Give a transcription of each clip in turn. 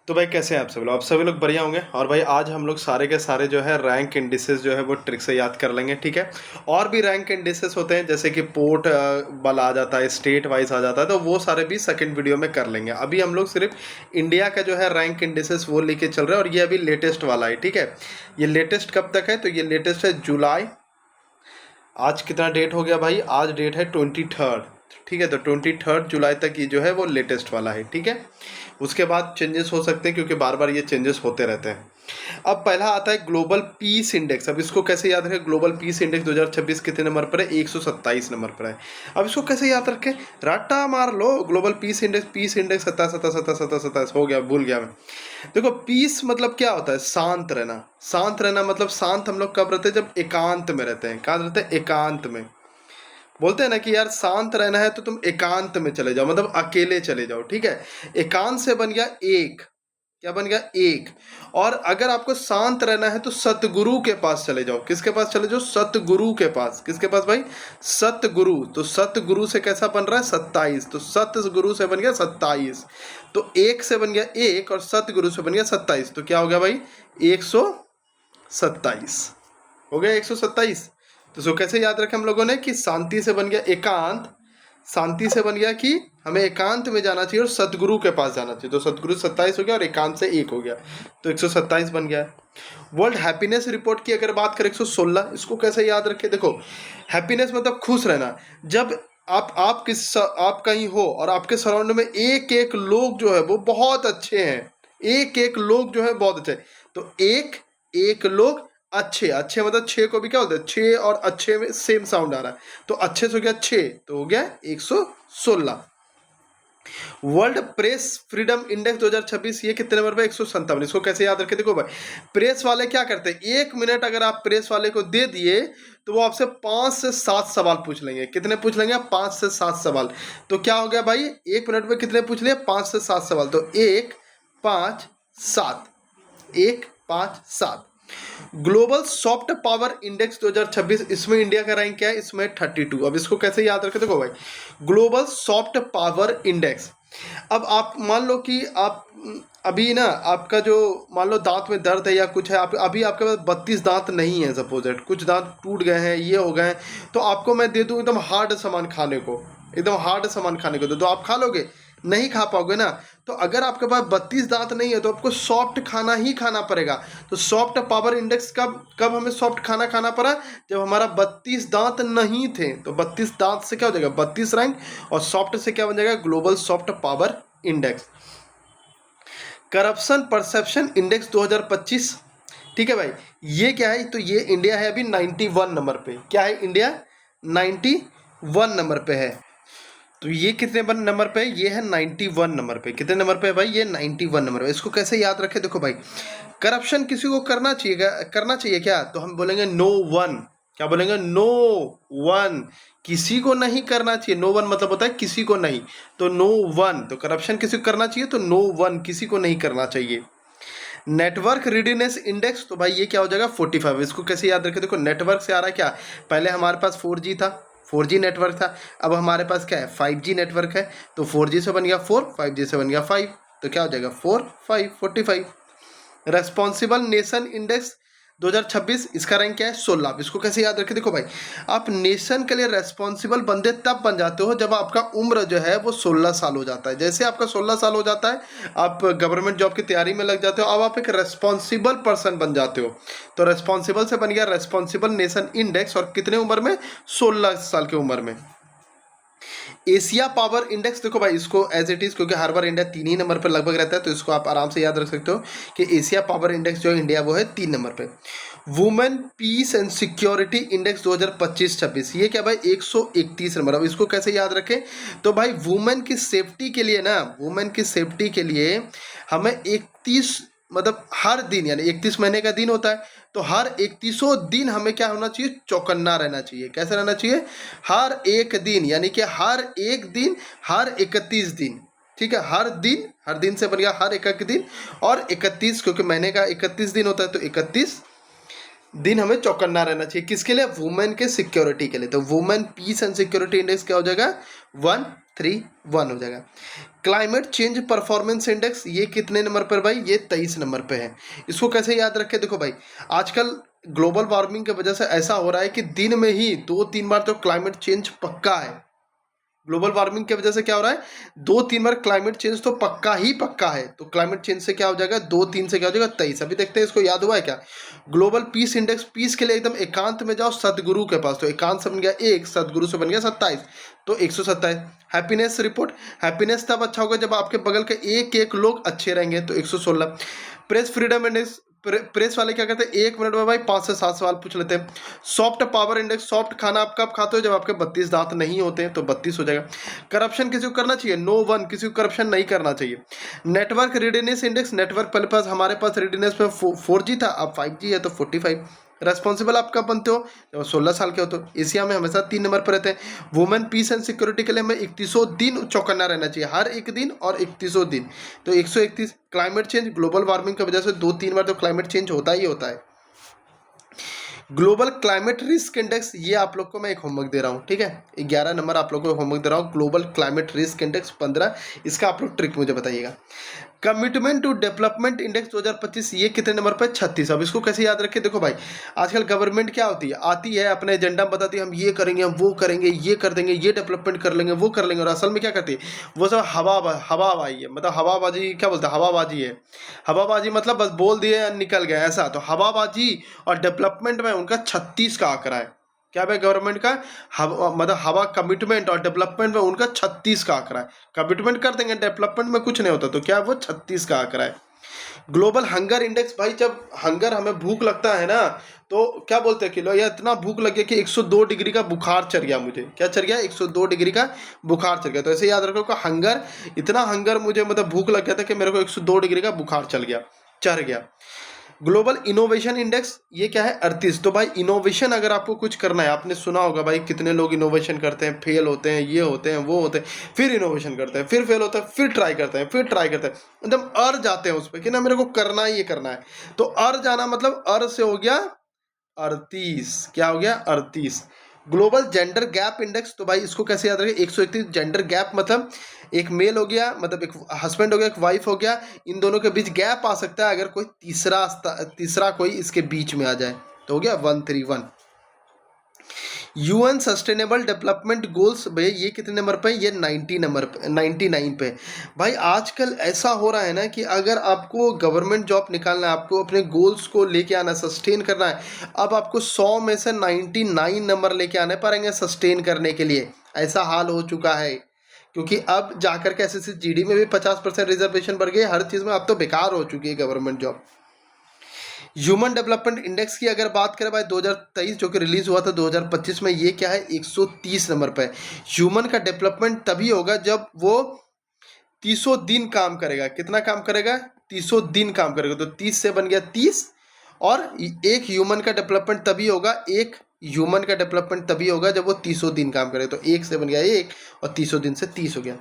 तो भाई कैसे हैं आप सभी लोग? आप सभी लोग बढ़िया होंगे। और भाई आज हम लोग सारे के सारे जो है रैंक इंडिसेस जो है वो ट्रिक से याद कर लेंगे, ठीक है। और भी रैंक इंडिसेस होते हैं जैसे कि पोर्ट वाला आ जाता है, स्टेट वाइज आ जाता है, तो वो सारे भी सेकंड वीडियो में कर लेंगे। अभी हम लोग सिर्फ इंडिया का जो है रैंक इंडिसेस वो लेके चल रहे हैं और ये अभी लेटेस्ट वाला है, ठीक है। ये लेटेस्ट कब तक है? तो ये लेटेस्ट है जुलाई। आज कितना डेट हो गया भाई? आज डेट है 23, ठीक है। तो 23 जुलाई तक ये जो है वो लेटेस्ट वाला है, ठीक है। उसके बाद चेंजेस हो सकते हैं क्योंकि बार बार ये चेंजेस होते रहते हैं। अब पहला आता है ग्लोबल पीस इंडेक्स। अब इसको कैसे याद रखें? ग्लोबल पीस इंडेक्स 2026 कितने नंबर पर है? 127 नंबर पर है। अब इसको कैसे याद रखें? रट्टा मार लो, ग्लोबल पीस इंडेक्स 27 हो गया, भूल गया मैं। देखो, पीस मतलब क्या होता है? शांत रहना। शांत रहना मतलब शांत हम लोग कब रहते हैं? जब एकांत में रहते हैं। कहाँ रहते हैं? एकांत में। बोलते हैं ना कि यार शांत रहना है तो तुम एकांत में चले जाओ, मतलब अकेले चले जाओ, ठीक है। एकांत से बन गया एक। क्या बन गया? एक। और अगर आपको शांत रहना है तो सतगुरु के पास चले जाओ। किसके पास चले जाओ? सतगुरु के पास। किसके पास भाई? सतगुरु। तो सतगुरु से कैसा बन रहा है? 27। तो सतगुरु से बन गया 27। तो एक से बन गया एक और सतगुरु से बन गया 27। तो क्या हो गया भाई? 127 हो गया। 127। तो इसको कैसे याद रखें हम लोगों ने कि शांति से बन गया एकांत, शांति से बन गया कि हमें एकांत में जाना चाहिए और सतगुरु के पास जाना चाहिए। तो सतगुरु 27 हो गया और एकांत से एक हो गया, तो 127 बन गया। वर्ल्ड हैप्पीनेस रिपोर्ट की अगर बात करें 116। इसको कैसे याद रखें? देखो, हैप्पीनेस मतलब खुश रहना। जब आप कहीं हो और आपके सराउंड में एक एक लोग जो है वो बहुत अच्छे हैं, एक एक लोग जो है बहुत अच्छे, तो एक एक लोग अच्छे। अच्छे मतलब छः को भी क्या होता है? छः और अच्छे में सेम साउंड आ रहा है, तो अच्छे से हो गया 6, तो हो गया 116। वर्ल्ड प्रेस फ्रीडम इंडेक्स 2026 ये कितने नंबर पे? 157। इसको कैसे याद रखें? देखो भाई, प्रेस वाले क्या करते हैं, 1 मिनट अगर आप प्रेस वाले को दे दिए तो वो आपसे 5 से 7 सवाल पूछ लेंगे। कितने पूछ लेंगे? 5 से 7 सवाल। तो क्या हो गया भाई? 1 मिनट में कितने पूछ लिए? 5 से 7 सवाल। तो 1 5 7, 1 5 7। ग्लोबल सॉफ्ट पावर इंडेक्स 2026, इसमें इंडिया का रैंक क्या है? इसमें 32। अब इसको कैसे याद रखें? देखो भाई, ग्लोबल सॉफ्ट पावर इंडेक्स। अब आप मान लो कि आप अभी ना आपका जो मान लो दांत में दर्द है या कुछ है, आप अभी आपके पास 32 दांत नहीं है, सपोजेट कुछ दांत टूट गए हैं, ये हो गए हैं, तो आपको मैं दे दूं एकदम हार्ड सामान खाने को, एकदम हार्ड सामान खाने को दे दो, आप खा लोगे? नहीं खा पाओगे ना। तो अगर आपके पास 32 दांत नहीं है तो आपको सॉफ्ट खाना ही खाना पड़ेगा। तो सॉफ्ट पावर इंडेक्स कब कब हमें सॉफ्ट खाना खाना पड़ा? जब हमारा 32 दांत नहीं थे। तो 32 दांत से क्या हो जाएगा? 32 रैंक, और सॉफ्ट से क्या बन जाएगा? Global soft power index. Corruption perception index 2025, ठीक है भाई, ये क्या है? तो ये इंडिया है अभी 91 नंबर पे। क्या है? इंडिया 91 नंबर पे है। तो ये कितने नंबर पे है? ये है 91 नंबर पे। कितने नंबर पे है भाई? ये 91 नंबर पे। इसको कैसे याद रखें? देखो भाई, करप्शन किसी को करना चाहिए क्या? तो हम बोलेंगे नो वन। क्या बोलेंगे? No one. किसी को नहीं करना चाहिए। नो वन मतलब होता है किसी को नहीं, तो नो वन। तो करप्शन किसी को करना चाहिए, तो नो वन, किसी को नहीं करना चाहिए। नेटवर्क रेडीनेस इंडेक्स, तो भाई ये क्या हो जाएगा? 45। इसको कैसे याद रखें? देखो, नेटवर्क से आ रहा है क्या? पहले हमारे पास 4G था, 4G नेटवर्क था। अब हमारे पास क्या है? 5G नेटवर्क है। तो 4G से बन गया 4, 5G से बन गया 5, तो क्या हो जाएगा? 4 5 45। रेस्पॉन्सिबल नेशन इंडेक्स 2026, इसका रैंक क्या है? 16। इसको कैसे याद रखें? देखो भाई, आप नेशन के लिए रेस्पॉन्सिबल बंदे तब बन जाते हो जब आपका उम्र जो है वो 16 साल हो जाता है। जैसे आपका 16 साल हो जाता है, आप गवर्नमेंट जॉब की तैयारी में लग जाते हो, अब आप एक रेस्पॉन्सिबल पर्सन बन जाते हो। तो रेस्पॉन्सिबल से बन गया रेस्पॉन्सिबल नेशन इंडेक्स, और कितने उम्र में? 16 साल की उम्र में। एशिया पावर इंडेक्स, देखो भाई इसको एज इट इज, क्योंकि हर बार इंडिया 3 ही नंबर पर लगभग रहता है, तो इसको आप आराम से याद रख सकते हो कि एशिया पावर इंडेक्स जो इंडिया वो है 3 नंबर पे। Women peace and security index 2025-26, ये क्या भाई? 131 नंबर। अब इसको कैसे याद रखें? तो भाई वुमेन की सेफ्टी के लिए ना, वुमेन की सेफ्टी के लिए हमें 31, मतलब हर दिन, यानी 31 महीने का दिन होता है, तो हर 31 दिन हमें क्या होना चाहिए? चौकन्ना रहना चाहिए। कैसे रहना चाहिए? हर एक दिन, यानी कि हर एक दिन, हर 31 दिन, ठीक है। हर दिन से बन गया हर एक दिन, और 31, क्योंकि महीने का 31 दिन होता है, तो 31 दिन हमें चौकन्ना रहना चाहिए। किसके लिए? वुमेन के सिक्योरिटी के लिए। तो women peace and security index क्या हो जाएगा? 131 हो जाएगा। क्लाइमेट चेंज परफॉर्मेंस इंडेक्स ये कितने नंबर पर भाई? ये 23 नंबर पे है। इसको कैसे याद रखें? देखो भाई, आजकल ग्लोबल वार्मिंग की वजह से ऐसा हो रहा है कि दिन में ही 2-3 बार तो क्लाइमेट चेंज पक्का है। ग्लोबल वार्मिंग की वजह से क्या हो रहा है? 2-3 बार क्लाइमेट चेंज तो पक्का ही पक्का है। तो क्लाइमेट चेंज से क्या हो जाएगा? 2-3 से क्या हो जाएगा? 23। अभी देखते हैं इसको याद हुआ है क्या? ग्लोबल पीस इंडेक्स, पीस के लिए एकदम एकांत में जाओ सदगुरु के पास, तो एकांत से बन गया 1, सदगुरु से बन गया 27, तो 127। हैप्पीनेस रिपोर्ट, हैप्पीनेस तब अच्छा होगा जब आपके बगल के एक एक लोग अच्छे रहेंगे, तो 116। प्रेस फ्रीडम इंडेक्स, प्रेस वाले क्या कहते हैं? 1 मिनट में भाई 5 से 7 सवाल पूछ लेते हैं। सॉफ्ट पावर इंडेक्स, सॉफ्ट खाना आप कब खाते हो? जब आपके 32 दांत नहीं होते हैं, तो 32 हो जाएगा। करप्शन किसी को करना चाहिए? नो वन, किसी को करप्शन नहीं करना चाहिए। नेटवर्क रेडीनेस इंडेक्स, नेटवर्क पहले पास हमारे पास रेडीनेस में 4G था, अब 5G है, तो 45। रेस्पॉन्सिबल आप कब बनते हो? जब 16 साल के हो। तो एशिया में हमेशा 3 नंबर पर रहते हैं। वुमेन पीस एंड सिक्योरिटी के लिए हमें 31 दिन चौकन्ना रहना चाहिए, हर एक दिन और 31 दिन, तो 131। क्लाइमेट चेंज, ग्लोबल वार्मिंग की वजह से 2-3 बार तो क्लाइमेट चेंज होता ही होता है। ग्लोबल क्लाइमेट रिस्क इंडेक्स, ये आप लोग को मैं एक होमवर्क दे रहा हूँ, ठीक है? 11 नंबर आप लोग को होमवर्क दे रहा हूँ। ग्लोबल क्लाइमेट रिस्क इंडेक्स 15, इसका आप लोग ट्रिक मुझे बताइएगा। कमिटमेंट टू डेवलपमेंट इंडेक्स 2025, ये कितने नंबर पर? 36। अब इसको कैसे याद रखें? देखो भाई, आजकल गवर्नमेंट क्या होती है, आती है अपने एजेंडा में बताती है हम ये करेंगे, हम वो करेंगे, ये कर देंगे, ये डेवलपमेंट कर लेंगे, वो कर लेंगे, और असल में क्या करती है वो सब हवाबाजी है। मतलब हवाबाजी क्या बोलते हैं? हवाबाजी है। हवाबाजी मतलब बस बोल दिए निकल गए, ऐसा। तो हवाबाजी और डेवलपमेंट में उनका 36 का आंकड़ा है। क्या भाई? गवर्नमेंट का मतलब हवा कमिटमेंट और डेवलपमेंट में उनका 36 का आंकड़ा है। कमिटमेंट कर देंगे, डेवलपमेंट में कुछ नहीं होता, तो क्या वो 36 का आंकड़ा है। ग्लोबल हंगर इंडेक्स, भाई जब हंगर हमें भूख लगता है ना, तो क्या बोलते हैं किलो, या इतना भूख लग गया कि 102 डिग्री का बुखार चढ़ गया मुझे। क्या चढ़ गया? 102 डिग्री का बुखार चढ़ गया। तो ऐसे याद रखो कि हंगर, इतना हंगर मुझे मतलब भूख लग गया था कि मेरे को 102 डिग्री का बुखार चढ़ गया। ग्लोबल इनोवेशन इंडेक्स, ये क्या है? 38। तो भाई इनोवेशन अगर आपको कुछ करना है, आपने सुना होगा भाई कितने लोग इनोवेशन करते हैं, फेल होते हैं, ये होते हैं, वो होते हैं, फिर इनोवेशन करते हैं, फिर फेल होता है, फिर ट्राई करते हैं, फिर ट्राई करते हैं, एकदम अर जाते हैं उस पर कि ना मेरे को करना ही ये करना है। तो अर जाना मतलब अर से हो गया 38। क्या हो गया? 38। ग्लोबल जेंडर गैप इंडेक्स, तो भाई इसको कैसे याद रखें? 131। जेंडर गैप मतलब एक मेल हो गया, मतलब एक हस्बैंड हो गया, एक वाइफ हो गया, इन दोनों के बीच गैप आ सकता है अगर कोई तीसरा कोई इसके बीच में आ जाए, तो हो गया 131। यूएन सस्टेनेबल डेवलपमेंट गोल्स, भैया ये कितने नंबर पे? ये 99 पे। भाई आजकल ऐसा हो रहा है ना कि अगर आपको गवर्नमेंट जॉब निकालना है, आपको अपने गोल्स को लेके आना, सस्टेन करना है, अब आपको 100 में से 99 नंबर लेके आने पड़ेंगे सस्टेन करने के लिए। ऐसा हाल हो चुका है, क्योंकि अब जाकर के SSC-GD में भी 50% रिजर्वेशन बढ़ गई, हर चीज़ में अब तो बेकार हो चुकी है government job. Human development index की अगर बात करें भाई 2023 जो कि रिलीज हुआ था 2025 में, ये क्या है? 130 नंबर पे। ह्यूमन का डेवलपमेंट तभी होगा जब वो 300 दिन काम करेगा। कितना काम करेगा? 300 दिन काम करेगा, तो 30 से बन गया 30। और एक ह्यूमन का डेवलपमेंट तभी होगा, एक ह्यूमन का डेवलपमेंट तभी होगा जब वो 300 दिन काम करे, तो 1 से बन गया 1 और 300 दिन से 30 हो गया।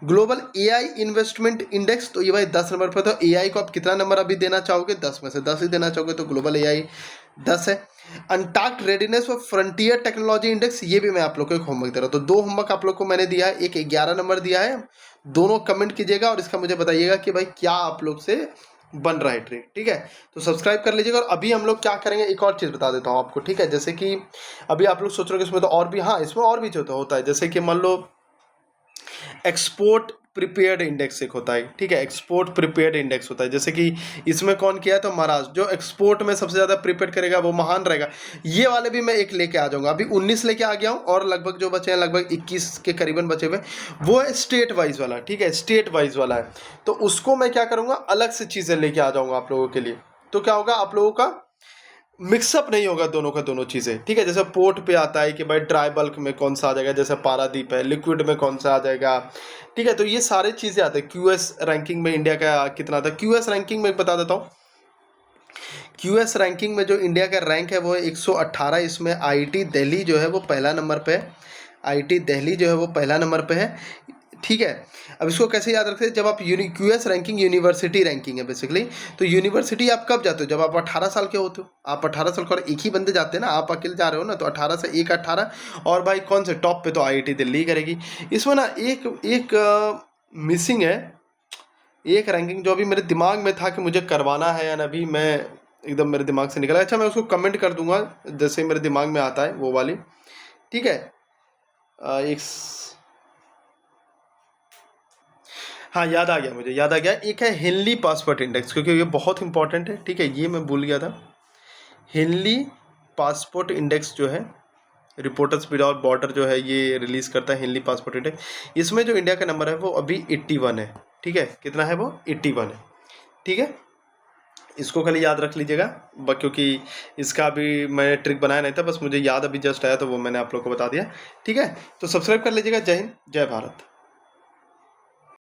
ग्लोबल AI इन्वेस्टमेंट इंडेक्स, तो ये भाई 10 नंबर पर। तो AI को आप कितना नंबर अभी देना चाहोगे? 10 में से 10 ही देना चाहोगे, तो ग्लोबल AI 10 है। Untapped readiness for frontier technology index, ये भी मैं आप लोग को एक होमवर्क दे रहा हूँ। तो 2 होमवर्क आप लोग को मैंने दिया है, एक 11 नंबर दिया है, दोनों कमेंट कीजिएगा और इसका मुझे बताइएगा कि भाई क्या आप लोग से बन रहा है ट्रिक, ठीक है? तो सब्सक्राइब कर लीजिएगा। और अभी हम लोग क्या करेंगे, एक और चीज़ बता देता हूँ आपको, ठीक है? जैसे कि अभी आप लोग सोच रहे हो कि इसमें तो और भी, हाँ इसमें और भी जो होता है, जैसे कि मान लो एक्सपोर्ट प्रिपेयर्ड इंडेक्स एक होता है, ठीक है? एक्सपोर्ट प्रिपेयर्ड इंडेक्स होता है, जैसे कि इसमें कौन किया है? तो महाराष्ट्र, जो एक्सपोर्ट में सबसे ज़्यादा प्रिपेयर करेगा वो महान रहेगा। ये वाले भी मैं एक लेके आ जाऊंगा, अभी 19 लेके आ गया हूँ, और लगभग जो बचे हैं लगभग 21 के करीबन बचे हुए, वो है स्टेट वाइज वाला, ठीक है? स्टेट वाइज वाला है, तो उसको मैं क्या करूँगा, अलग से चीज़ें लेके आ जाऊँगा आप लोगों के लिए। तो क्या होगा, आप लोगों का मिक्सअप नहीं होगा दोनों का दोनों चीज़ें, ठीक है? जैसे पोर्ट पे आता है कि भाई ड्राई बल्क में कौन सा आ जाएगा, जैसे पारादीप है, लिक्विड में कौन सा आ जाएगा, ठीक है? तो ये सारी चीज़ें आते हैं। QS रैंकिंग में इंडिया का कितना था? QS रैंकिंग में बता देता हूँ। QS रैंकिंग में जो इंडिया का रैंक है वो है 118। इसमें IIT दिल्ली जो है वो पहला नंबर पे है, IIT दिल्ली जो है वो पहला नंबर पे है, ठीक है। अब इसको कैसे याद रखते हैं, जब आप क्यूएस रैंकिंग यूनिवर्सिटी रैंकिंग है बेसिकली, तो यूनिवर्सिटी आप कब जाते हो, जब आप 18 साल के होते हो। आप 18 साल का, और एक ही बंदे जाते हैं ना, आप अकेले जा रहे हो ना, तो 18 से एक 18, और भाई कौन से टॉप पे, तो आईआईटी दिल्ली करेगी। इसमें ना एक मिसिंग है, एक रैंकिंग जो अभी मेरे दिमाग में था कि मुझे करवाना है, या अभी मैं एकदम मेरे दिमाग से निकला। अच्छा, मैं उसको कमेंट कर दूंगा जैसे मेरे दिमाग में आता है वो वाली, ठीक है। एक, हाँ याद आ गया, मुझे याद आ गया। एक है हेनली पासपोर्ट इंडेक्स, क्योंकि ये बहुत इंपॉर्टेंट है, ठीक है, ये मैं भूल गया था। हेनली पासपोर्ट इंडेक्स जो है, रिपोर्टर्स विदाउट बॉर्डर जो है ये रिलीज करता है हेनली पासपोर्ट इंडेक्स। इसमें जो इंडिया का नंबर है वो अभी 81 है, ठीक है। कितना है वो, 81 है, ठीक है। इसको खाली याद रख लीजिएगा, क्योंकि इसका भी मैंने ट्रिक बनाया नहीं था, बस मुझे याद अभी जस्ट आया तो वो मैंने आप लोग को बता दिया, ठीक है। तो सब्सक्राइब कर लीजिएगा। जय हिंद, जय भारत।